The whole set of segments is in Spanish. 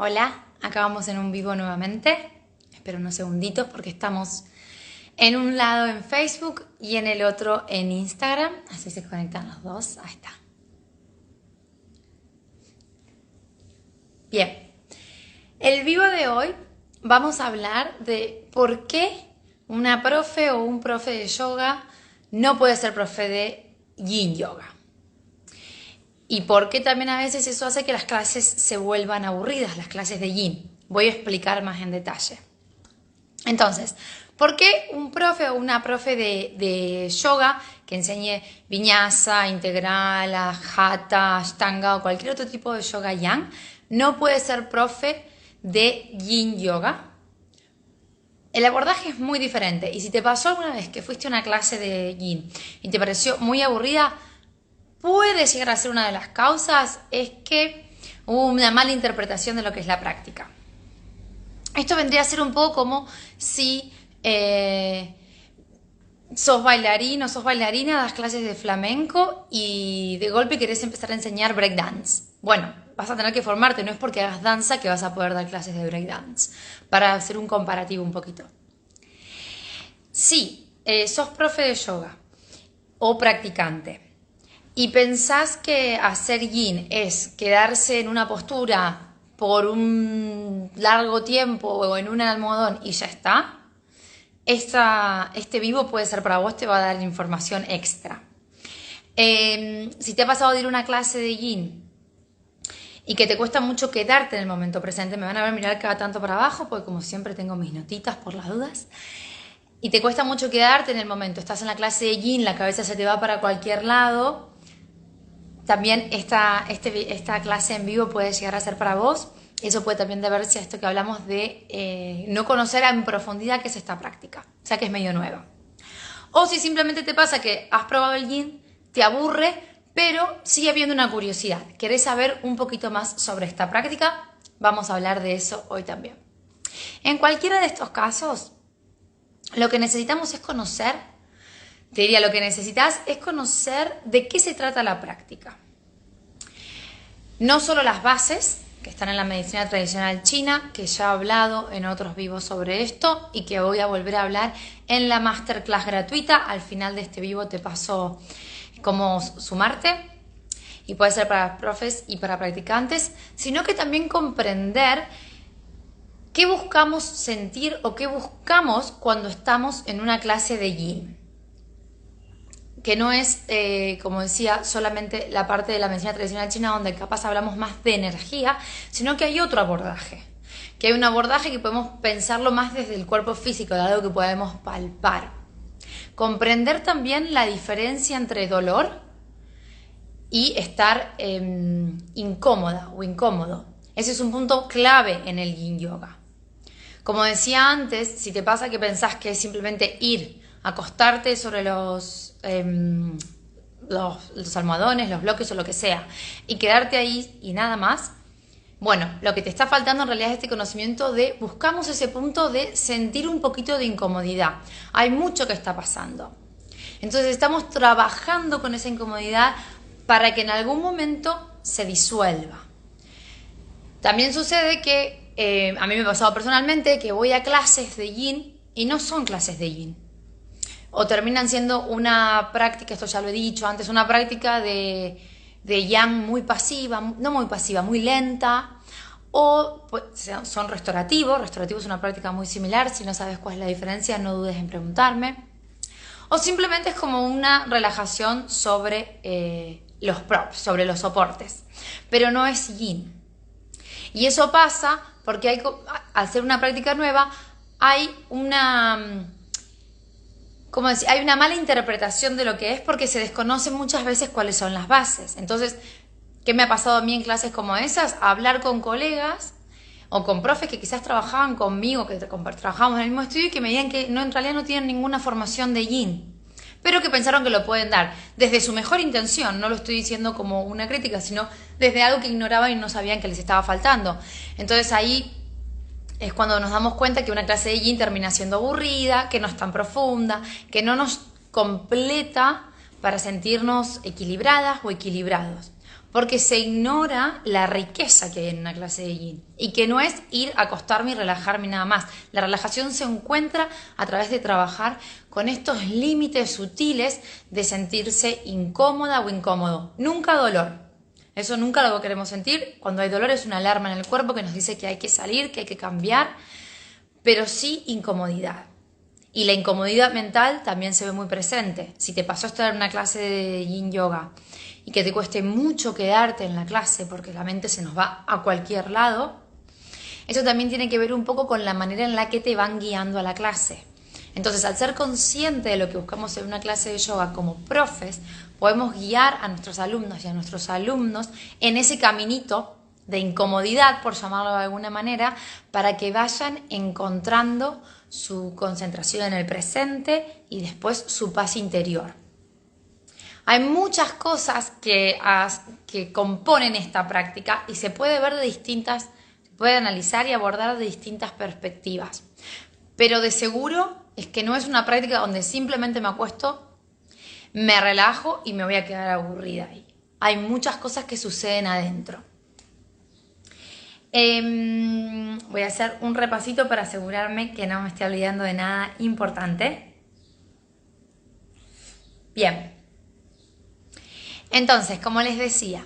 Hola, acá vamos en un vivo nuevamente. Espero unos segunditos porque estamos en un lado en Facebook y en el otro en Instagram. Así se conectan los dos. Ahí está. Bien, el vivo de hoy vamos a hablar de por qué una profe o un profe de yoga no puede ser profe de Yin Yoga. Y por qué también a veces eso hace que las clases se vuelvan aburridas, las clases de Yin. Voy a explicar más en detalle. Entonces, ¿por qué un profe o una profe de yoga que enseñe vinyasa, integral, hatha, ashtanga o cualquier otro tipo de yoga yang no puede ser profe de Yin Yoga? El abordaje es muy diferente y si te pasó alguna vez que fuiste a una clase de Yin y te pareció muy aburrida, puede llegar a ser una de las causas es que hubo una mala interpretación de lo que es la práctica. Esto vendría a ser un poco como si sos bailarín o sos bailarina, das clases de flamenco y de golpe querés empezar a enseñar breakdance. Bueno, vas a tener que formarte, no es porque hagas danza que vas a poder dar clases de breakdance, para hacer un comparativo un poquito. Si sos profe de yoga o practicante y pensás que hacer yin es quedarse en una postura por un largo tiempo o en un almohadón y ya está, este vivo puede ser para vos, te va a dar información extra. Si te ha pasado de ir a una clase de yin y que te cuesta mucho quedarte en el momento presente, me van a ver mirar cada tanto para abajo porque como siempre tengo mis notitas por las dudas, y te cuesta mucho quedarte en el momento, estás en la clase de yin, la cabeza se te va para cualquier lado. También esta clase en vivo puede llegar a ser para vos. Eso puede también deberse a esto que hablamos de no conocer en profundidad qué es esta práctica, o sea que es medio nueva. O si simplemente te pasa que has probado el yin, te aburre, pero sigue habiendo una curiosidad. ¿Querés saber un poquito más sobre esta práctica? Vamos a hablar de eso hoy también. En cualquiera de estos casos, lo que necesitamos es conocer. Te diría, lo que necesitas es conocer de qué se trata la práctica. No solo las bases, que están en la medicina tradicional china, que ya he hablado en otros vivos sobre esto y que voy a volver a hablar en la masterclass gratuita. Al final de este vivo te paso cómo sumarte y puede ser para profes y para practicantes, sino que también comprender qué buscamos sentir o qué buscamos cuando estamos en una clase de yin. Que no es, como decía, solamente la parte de la medicina tradicional china donde capaz hablamos más de energía, sino que hay otro abordaje. Que hay un abordaje que podemos pensarlo más desde el cuerpo físico, de algo que podemos palpar. Comprender también la diferencia entre dolor y estar incómoda o incómodo. Ese es un punto clave en el Yin Yoga. Como decía antes, si te pasa que pensás que es simplemente ir, acostarte sobre los almohadones, los bloques o lo que sea y quedarte ahí y nada más, bueno, lo que te está faltando en realidad es este conocimiento de buscamos ese punto de sentir un poquito de incomodidad. Hay mucho que está pasando. Entonces estamos trabajando con esa incomodidad para que en algún momento se disuelva. También sucede que a mí me ha pasado personalmente que voy a clases de yin y no son clases de yin. O terminan siendo una práctica, esto ya lo he dicho antes, una práctica de yang muy pasiva, no muy pasiva, muy lenta. O pues, son restaurativos. Restaurativo es una práctica muy similar. Si no sabes cuál es la diferencia, no dudes en preguntarme. O simplemente es como una relajación sobre los props, sobre los soportes. Pero no es yin. Y eso pasa porque al ser una práctica nueva, hay una mala interpretación de lo que es porque se desconoce muchas veces cuáles son las bases. Entonces, ¿qué me ha pasado a mí en clases como esas? Hablar con colegas o con profes que quizás trabajaban conmigo, que trabajábamos en el mismo estudio y que me digan que en realidad no tienen ninguna formación de yin, pero que pensaron que lo pueden dar desde su mejor intención. No lo estoy diciendo como una crítica, sino desde algo que ignoraban y no sabían que les estaba faltando. Entonces ahí es cuando nos damos cuenta que una clase de yin termina siendo aburrida, que no es tan profunda, que no nos completa para sentirnos equilibradas o equilibrados. porque se ignora la riqueza que hay en una clase de yin y que no es ir a acostarme y relajarme nada más. La relajación se encuentra a través de trabajar con estos límites sutiles de sentirse incómoda o incómodo. Nunca dolor. Eso nunca lo queremos sentir. Cuando hay dolor es una alarma en el cuerpo que nos dice que hay que salir, que hay que cambiar, pero sí incomodidad. Y la incomodidad mental también se ve muy presente. Si te pasó estar en una clase de Yin Yoga y que te cueste mucho quedarte en la clase porque la mente se nos va a cualquier lado, eso también tiene que ver un poco con la manera en la que te van guiando a la clase. Entonces, al ser consciente de lo que buscamos en una clase de yoga como profes, podemos guiar a nuestros alumnos y a nuestros alumnos en ese caminito de incomodidad, por llamarlo de alguna manera, para que vayan encontrando su concentración en el presente y después su paz interior. Hay muchas cosas que componen esta práctica y se puede ver se puede analizar y abordar de distintas perspectivas. Pero de seguro es que no es una práctica donde simplemente me acuesto, me relajo y me voy a quedar aburrida ahí. Hay muchas cosas que suceden adentro. Voy a hacer un repasito para asegurarme que no me esté olvidando de nada importante. Bien. Entonces, como les decía,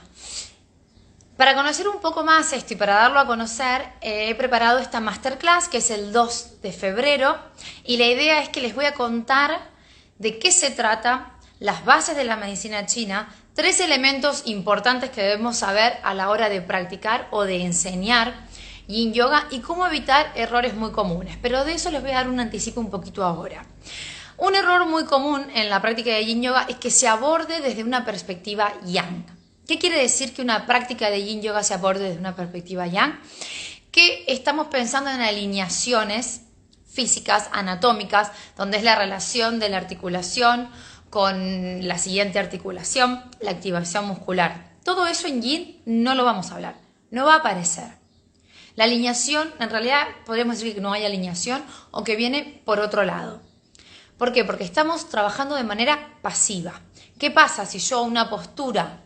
para conocer un poco más esto y para darlo a conocer, he preparado esta masterclass que es el 2 de febrero y la idea es que les voy a contar de qué se trata, las bases de la medicina china, 3 elementos importantes que debemos saber a la hora de practicar o de enseñar Yin Yoga y cómo evitar errores muy comunes. Pero de eso les voy a dar un anticipo un poquito ahora. Un error muy común en la práctica de Yin Yoga es que se aborde desde una perspectiva Yang. ¿Qué quiere decir que una práctica de Yin Yoga se aborde desde una perspectiva Yang? Que estamos pensando en alineaciones físicas, anatómicas, donde es la relación de la articulación con la siguiente articulación, la activación muscular. Todo eso en Yin no lo vamos a hablar, no va a aparecer. La alineación, en realidad podríamos decir que no hay alineación o que viene por otro lado. ¿Por qué? Porque estamos trabajando de manera pasiva. ¿Qué pasa si yo una postura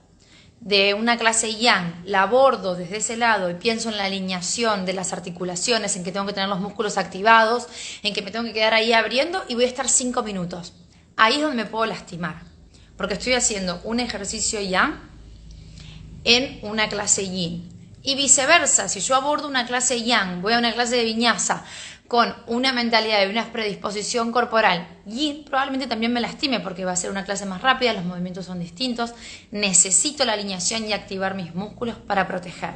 de una clase Yang la abordo desde ese lado y pienso en la alineación de las articulaciones, en que tengo que tener los músculos activados, en que me tengo que quedar ahí abriendo y voy a estar 5 minutos? Ahí es donde me puedo lastimar, porque estoy haciendo un ejercicio Yang en una clase Yin. Y viceversa, si yo abordo una clase Yang, voy a una clase de Vinyasa con una mentalidad y una predisposición corporal Yin, probablemente también me lastime porque va a ser una clase más rápida, los movimientos son distintos, necesito la alineación y activar mis músculos para proteger.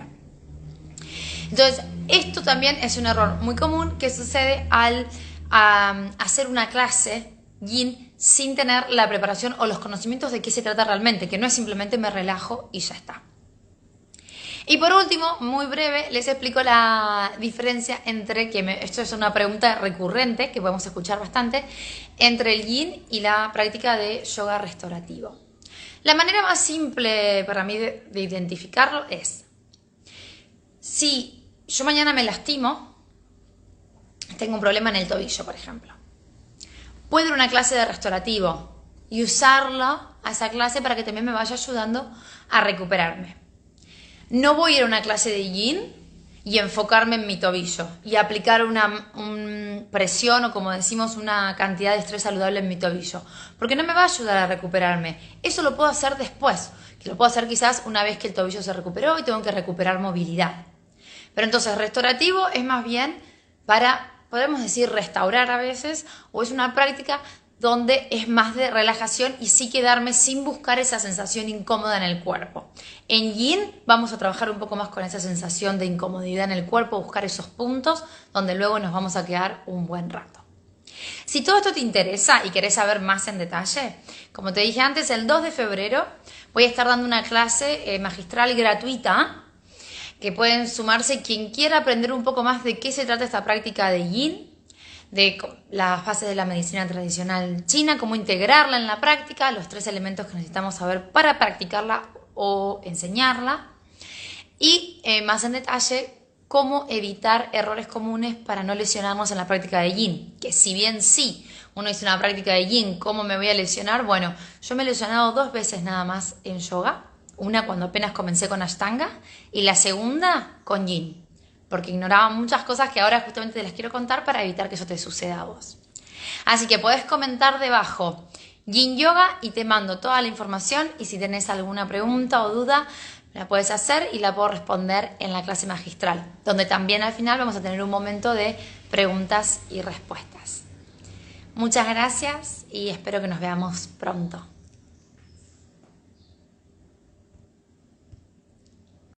Entonces, esto también es un error muy común que sucede al hacer una clase Yin sin tener la preparación o los conocimientos de qué se trata realmente, que no es simplemente me relajo y ya está. Y por último, muy breve, les explico la diferencia entre, esto es una pregunta recurrente que podemos escuchar bastante, entre el Yin y la práctica de yoga restaurativo. La manera más simple para mí de identificarlo es, si yo mañana me lastimo, tengo un problema en el tobillo, por ejemplo, puedo ir a una clase de restaurativo y usarla a esa clase para que también me vaya ayudando a recuperarme. No voy a ir a una clase de Yin y enfocarme en mi tobillo y aplicar una presión o, como decimos, una cantidad de estrés saludable en mi tobillo, porque no me va a ayudar a recuperarme. Eso lo puedo hacer después, que lo puedo hacer quizás una vez que el tobillo se recuperó y tengo que recuperar movilidad. Pero entonces restaurativo es más bien para, podemos decir, restaurar a veces, o es una práctica donde es más de relajación y sí quedarme sin buscar esa sensación incómoda en el cuerpo. En Yin vamos a trabajar un poco más con esa sensación de incomodidad en el cuerpo, buscar esos puntos donde luego nos vamos a quedar un buen rato. Si todo esto te interesa y querés saber más en detalle, como te dije antes, el 2 de febrero voy a estar dando una clase magistral gratuita que pueden sumarse quien quiera aprender un poco más de qué se trata esta práctica de Yin, de las bases de la medicina tradicional china, cómo integrarla en la práctica, los 3 elementos que necesitamos saber para practicarla o enseñarla y más en detalle cómo evitar errores comunes para no lesionarnos en la práctica de Yin, que si bien sí, uno dice una práctica de Yin, ¿cómo me voy a lesionar? Bueno, yo me he lesionado 2 veces nada más en yoga, Una cuando apenas comencé con Ashtanga y la segunda con Yin, porque ignoraba muchas cosas que ahora justamente te las quiero contar para evitar que eso te suceda a vos. Así que podés comentar debajo Yin Yoga y te mando toda la información, y si tenés alguna pregunta o duda la puedes hacer y la puedo responder en la clase magistral, donde también al final vamos a tener un momento de preguntas y respuestas. Muchas gracias y espero que nos veamos pronto.